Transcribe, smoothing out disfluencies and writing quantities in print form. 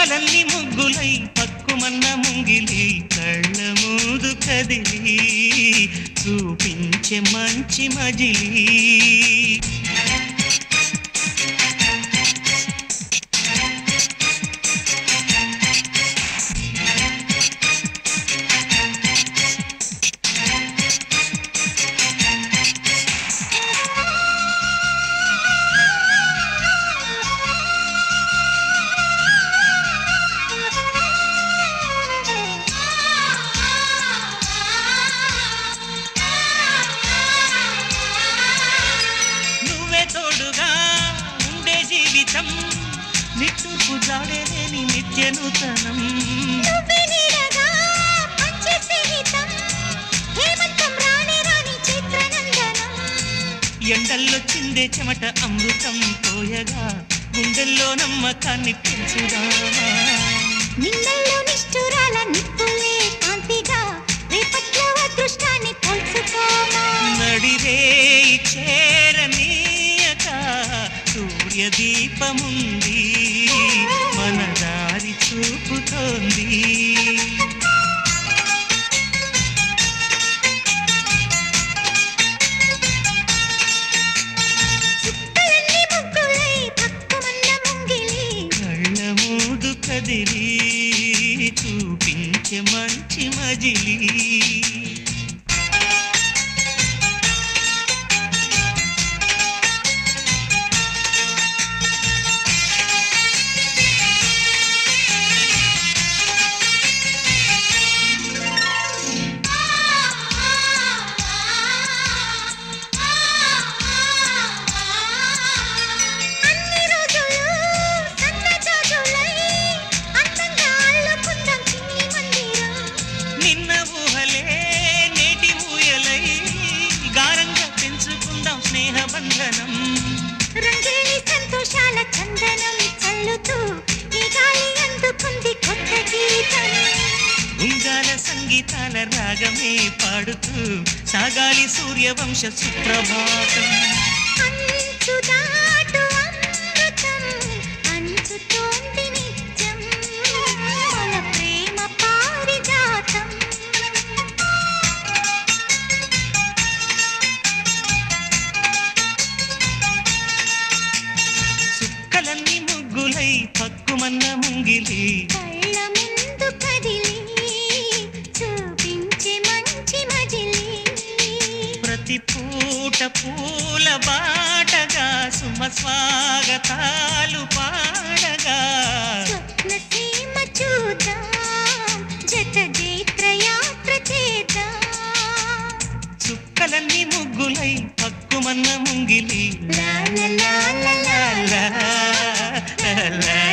కలల్ని ముగ్గులై పక్కుమన్న ముంగిలి కళ్ళ మూదు కదిలి చూపించే మంచి మజిలీ నిట్టూర్పు జాడేలేని నిత్య నూతనం ఎండల్లో చిందే చెమట అమృతం పోయగా గుండెల్లో నమ్మకాన్ని పెంచుదా నిన్నల్లో నిష్ఠురాల నిప్పులే కాంతిగా రేపట్లో అదృష్టాన్ని పోల్చుకోమా నడిరే చేరనీయక సూర్య దీపముంది మన దారి చూపుతోంది కళ్ళ మూదు కదిలి చూపించే మంచి మజిలీ స్నేహబంధనం రంగేలి సంతోషాల చందనం చల్లుతూ ఈ గాలి అందుకుంది కొత్త గీతం ఉంగాల సంగీతాల రాగమే పాడుతూ సాగాలి సూర్యవంశ సుప్రభాతం అంచు దాటు అమృతం అంచుతోంది నిత్యం మన ప్రేమ పారిజాతం కలల్ని ముగ్గులై పక్కుమన్న ముంగిలి కళ్ళ ముందు కదిలి చూపించే మంచి మజిలీ ప్రతి పూట పూల బాటగా సుమ స్వాగతాలు పాడగా స్వప్న సీమ చూద్దాం జత జైత్రయాత్ర చేద్దాం చుక్కలన్నీ ముగ్గులై పక్కుమన్న ముంగిలి లా లా లా లా లా la la la